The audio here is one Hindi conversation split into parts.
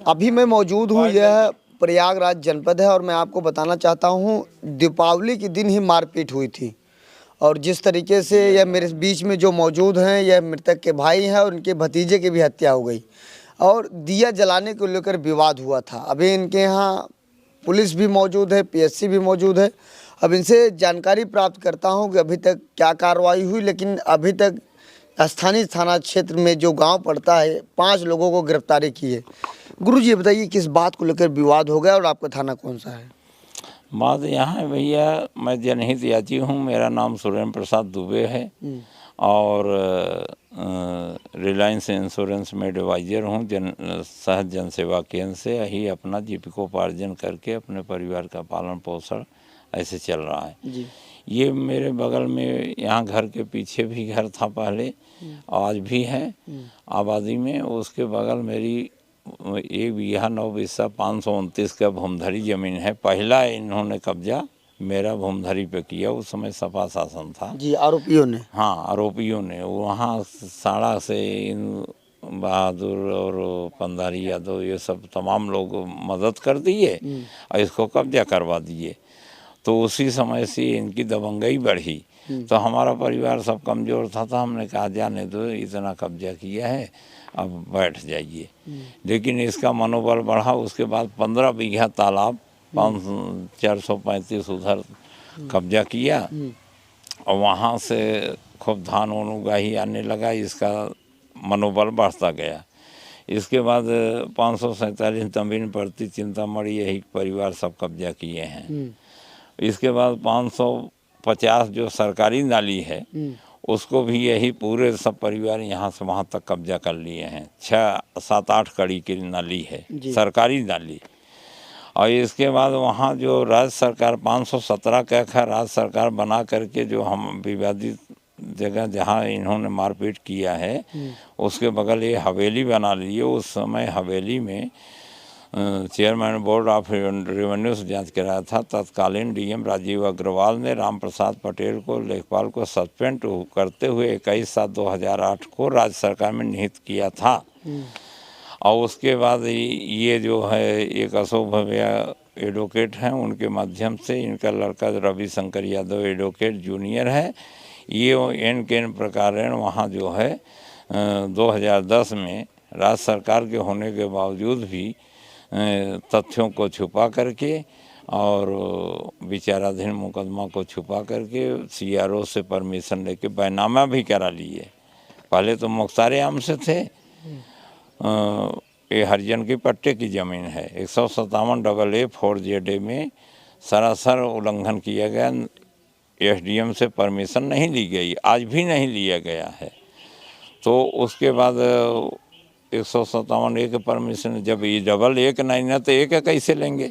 अभी मैं मौजूद हूँ, यह प्रयागराज जनपद है और मैं आपको बताना चाहता हूँ दीपावली के दिन ही मारपीट हुई थी। और जिस तरीके से यह मेरे बीच में जो मौजूद हैं यह मृतक के भाई हैं और उनके भतीजे की भी हत्या हो गई और दिया जलाने को लेकर विवाद हुआ था। अभी इनके यहाँ पुलिस भी मौजूद है, पीएससी भी मौजूद है। अब इनसे जानकारी प्राप्त करता हूँ कि अभी तक क्या कार्रवाई हुई, लेकिन अभी तक स्थानीय थाना क्षेत्र में जो गांव पड़ता है 5 लोगों को गिरफ्तारी की है। गुरुजी ये बताइए किस बात को लेकर विवाद हो गया और आपका थाना कौन सा है? बात यहाँ है भैया, मैं जनहित याची हूँ। मेरा नाम सुरेंद्र प्रसाद दुबे है और रिलायंस इंश्योरेंस में एडवाइज़र हूँ। सहज जन सेवा केंद्र से ही अपना जीविकोपार्जन करके अपने परिवार का पालन पोषण ऐसे चल रहा है जी। ये मेरे बगल में यहाँ घर के पीछे भी घर था पहले, आज भी है आबादी में। उसके बगल मेरी 1 बीघा 9 बिस्सा 529 का भूमधरी ज़मीन है। पहला इन्होंने कब्जा मेरा भूमधरी पे किया, उस समय सपा शासन था जी, आरोपियों ने। हाँ, आरोपियों ने वहाँ साड़ा से इन बहादुर और पंधारी यादव ये सब तमाम लोग मदद कर दिए और इसको कब्जा करवा दिए। तो उसी समय से इनकी दबंगई बढ़ी। तो हमारा परिवार सब कमज़ोर था, तो हमने कहा जाने दो, इतना कब्जा किया है अब बैठ जाइए। लेकिन इसका मनोबल बढ़ा। उसके बाद 15 बीघा तालाब 435 उधर कब्जा किया और वहाँ से खूब धान उगाही आने लगा। इसका मनोबल बढ़ता गया। इसके बाद 547 तमीन प्रति चिंतामणि यही परिवार सब कब्जा किए हैं। इसके बाद 550 जो सरकारी नाली है उसको भी यही पूरे सब परिवार यहाँ से वहाँ तक कब्जा कर लिए हैं। 6-7-8 कड़ी की नाली है, सरकारी नाली। और इसके बाद वहाँ जो राज्य सरकार 517 का राज्य सरकार बना करके जो हम विवादित जगह जहाँ इन्होंने मारपीट किया है उसके बगल ये हवेली बना ली है। उस समय हवेली में चेयरमैन बोर्ड ऑफ रेवेन्यू से जांच कराया था। तत्कालीन डीएम राजीव अग्रवाल ने राम प्रसाद पटेल को लेखपाल को सस्पेंड करते हुए 21/7/2008 को राज्य सरकार में निहित किया था। और उसके बाद ये जो है एक अशोक भव्या एडवोकेट हैं, उनके माध्यम से इनका लड़का रविशंकर यादव एडवोकेट जूनियर है। ये एन के प्रकारेण वहाँ जो है 2010 में राज्य सरकार के होने के बावजूद भी तथ्यों को छुपा करके और विचाराधीन मुकदमा को छुपा करके सीआरओ से परमिशन लेके बैनामा भी करा लिए। पहले तो मुख्तार आम से थे। ये हरिजन की पट्टे की ज़मीन है। 157 AA4JA में सरासर उल्लंघन किया गया। एसडीएम से परमिशन नहीं ली गई, आज भी नहीं लिया गया है। तो उसके बाद 157 के परमिशन, जब ये डबल एक नहीं ना तो एक कैसे लेंगे।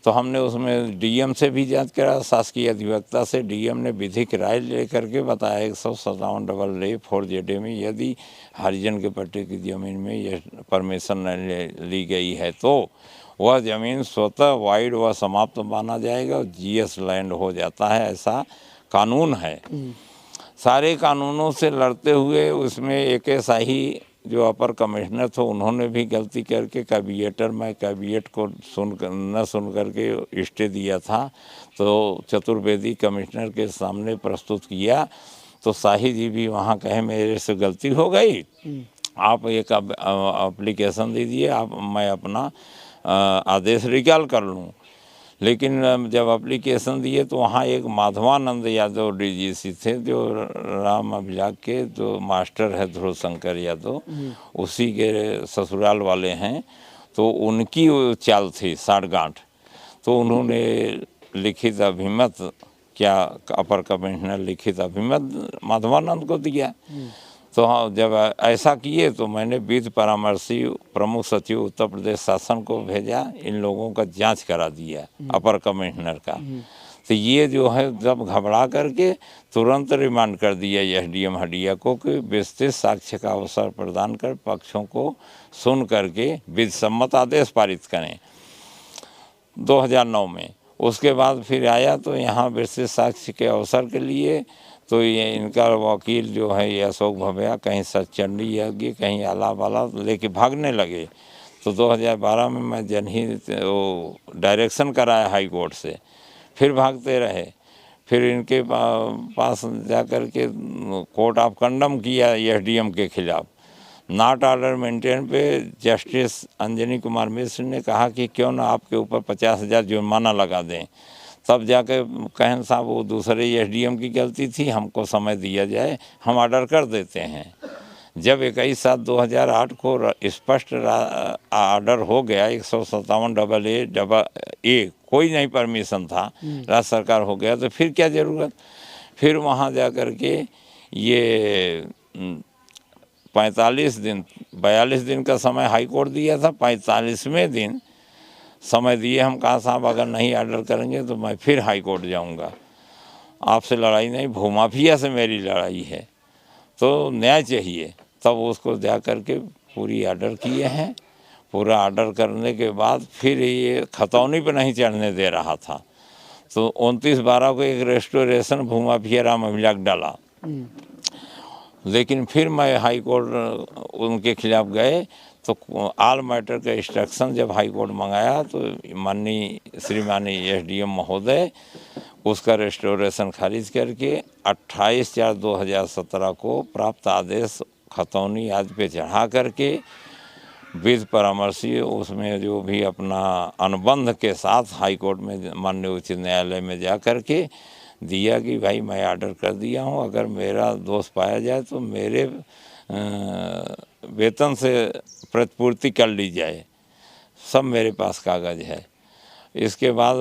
तो हमने उसमें डीएम से भी जांच करा, शासकीय अधिवक्ता से। डीएम ने विधिक राय ले करके बताया 157 AA4JA में यदि हरिजन के पट्टे की ज़मीन में यह परमिशन नहीं ली गई है तो वह ज़मीन स्वतः वाइड व समाप्त माना जाएगा और जीएस लैंड हो जाता है। ऐसा कानून है। सारे कानूनों से लड़ते हुए उसमें एक शाही जो अपर कमिश्नर थे उन्होंने भी गलती करके कैबिनेट को न सुन करके स्टे दिया था। तो चतुर्वेदी कमिश्नर के सामने प्रस्तुत किया तो शाही जी भी वहाँ कहे मेरे से गलती हो गई, आप एक एप्लीकेशन दीजिए, मैं अपना आदेश रिकॉल कर लूँ। लेकिन जब एप्लीकेशन दिए तो वहाँ एक माधवानंद यादव डीजीसी थे जो राम अभिलाष के जो मास्टर है ध्रुव शंकर यादव, उसी के ससुराल वाले हैं। तो उनकी चाल थी साठगांठ। तो उन्होंने लिखित अभिमत क्या अपर कमिश्नर लिखित अभिमत माधवानंद को दिया। तो हाँ, जब ऐसा किए तो मैंने विधि परामर्शी प्रमुख सचिव उत्तर प्रदेश शासन को भेजा, इन लोगों का जांच करा दिया अपर कमिश्नर का। तो ये जो है जब घबरा करके तुरंत रिमांड कर दिया एसडीएम हडिया को कि विस्तृत साक्ष्य का अवसर प्रदान कर पक्षों को सुन करके विधि सम्मत आदेश पारित करें 2009 में। उसके बाद फिर आया तो यहाँ विस्तृत साक्ष्य के अवसर के लिए तो ये इनका वकील जो है ये अशोक भव्या कहीं सचंडी यज्ञ कहीं आला वाला लेके भागने लगे। तो 2012 में मैं जनहित वो डायरेक्शन कराया हाई कोर्ट से, फिर भागते रहे। फिर इनके पास जा कर के कोर्ट ऑफ कंडम किया एसडीएम के खिलाफ। नॉट ऑर्डर मेंटेन पे जस्टिस अंजनी कुमार मिश्र ने कहा कि क्यों ना आपके ऊपर 50,000 जुर्माना लगा दें। तब जाके कहन साहब वो दूसरे एसडीएम की गलती थी, हमको समय दिया जाए, हम ऑर्डर कर देते हैं। जब 21/7/2008 को स्पष्ट ऑर्डर हो गया 157AA कोई नहीं परमिशन था, राज्य सरकार हो गया, तो फिर क्या ज़रूरत। फिर वहाँ जा कर के ये 42 दिन का समय हाई कोर्ट दिया था। 45वें दिन समय दिए, हम कहा साहब अगर नहीं ऑर्डर करेंगे तो मैं फिर हाई कोर्ट जाऊंगा। आपसे लड़ाई नहीं, भूमाफिया से मेरी लड़ाई है, तो न्याय चाहिए। तब उसको जा कर के पूरी ऑर्डर किए हैं। पूरा ऑर्डर करने के बाद फिर ये खतौनी पे नहीं चढ़ने दे रहा था, तो 29/12 को एक रेस्टोरेशन भूमाफिया राम अभिलाख डाला। लेकिन फिर मैं हाई कोर्ट उनके खिलाफ गए, तो ऑल मैटर का इंस्ट्रक्शन जब हाई कोर्ट मंगाया तो माननीय श्रीमानी एसडीएम महोदय उसका रेस्टोरेशन खारिज करके 28/4/2017 को प्राप्त आदेश खतौनी आज पे चढ़ा करके विद परामर्शी उसमें जो भी अपना अनुबंध के साथ हाई कोर्ट में माननीय उच्च न्यायालय में जा कर के दिया कि भाई मैं ऑर्डर कर दिया हूँ, अगर मेरा दोष पाया जाए तो मेरे वेतन से प्रतिपूर्ति कर ली जाए। सब मेरे पास कागज़ है। इसके बाद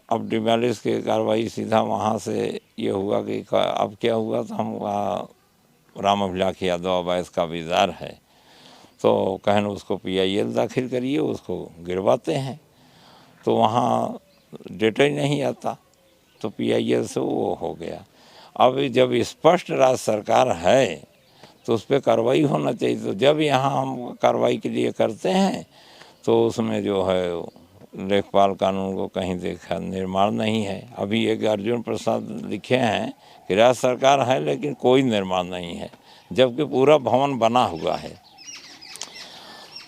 अब डिमोलिश की कार्रवाई सीधा वहाँ से ये हुआ कि अब क्या हुआ, तो हम वहाँ राम अभिलाख यादव अवैध काबीज़दार है, तो कहन उसको PIL दाखिल करिए, उसको गिरवाते हैं। तो वहाँ डेटा ही नहीं आता, तो PIL से वो हो गया। अब जब स्पष्ट राज्य सरकार है तो उस पर कार्रवाई होना चाहिए। तो जब यहाँ हम कार्रवाई के लिए करते हैं तो उसमें जो है लेखपाल कानून को कहीं देखा निर्माण नहीं है। अभी एक अर्जुन प्रसाद लिखे हैं कि राज्य सरकार है लेकिन कोई निर्माण नहीं है, जबकि पूरा भवन बना हुआ है।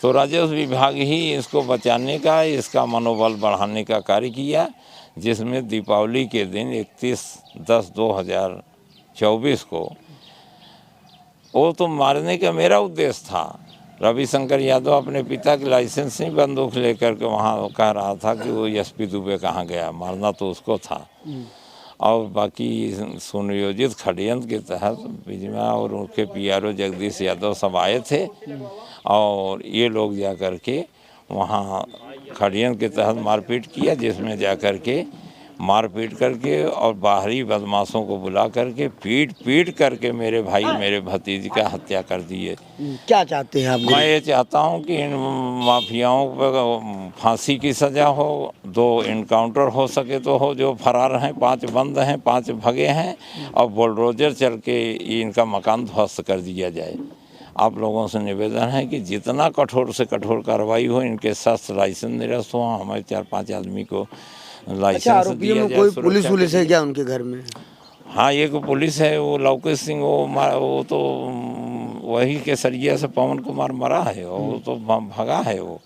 तो राजस्व विभाग ही इसको बचाने का, इसका मनोबल बढ़ाने का कार्य किया, जिसमें दीपावली के दिन 31/10/2024 को वो तो मारने का मेरा उद्देश्य था। रविशंकर यादव अपने पिता की लाइसेंस से बंदूक लेकर के वहाँ कह रहा था कि वो SP दुबे कहाँ गया, मारना तो उसको था। और बाकी सुनियोजित षड्यंत्र के तहत बिजमा और उनके PRO जगदीश यादव सब आए थे, और ये लोग जा कर के वहाँ षड्यंत्र के तहत मारपीट किया, जिसमें जा कर के मारपीट करके और बाहरी बदमाशों को बुला करके पीट करके मेरे भाई मेरे भतीजे का हत्या कर दिए। क्या चाहते हैं आप? मैं ये चाहता हूँ कि इन माफियाओं पर फांसी की सज़ा हो, 2 इनकाउंटर हो सके तो हो, जो फरार हैं 5 बंद हैं, 5 भगे हैं, और बुलडोजर चल के इनका मकान ध्वस्त कर दिया जाए। आप लोगों से निवेदन है कि जितना कठोर से कठोर कार्रवाई हो, इनके शस्त्र लाइसेंस निरस्त हो, हमारे 4-5 आदमी को लाइसेंस दिया जाए। कोई पुलिस है क्या उनके घर में? हाँ, एक पुलिस है, वो लौकेश सिंह, वो तो वही केसरिया से पवन कुमार मरा है, वो तो भगा है, वो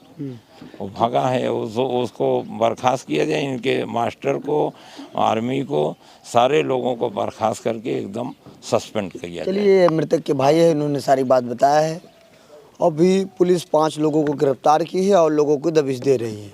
भगा है। उसको बर्खास्त किया जाए, इनके मास्टर को, आर्मी को, सारे लोगों को बर्खास्त करके एकदम सस्पेंड किया जाए। चलिए, मृतक के भाई है, इन्होंने सारी बात बताया है। अभी पुलिस 5 लोगों को गिरफ्तार की है और लोगों को दबिश दे रही है।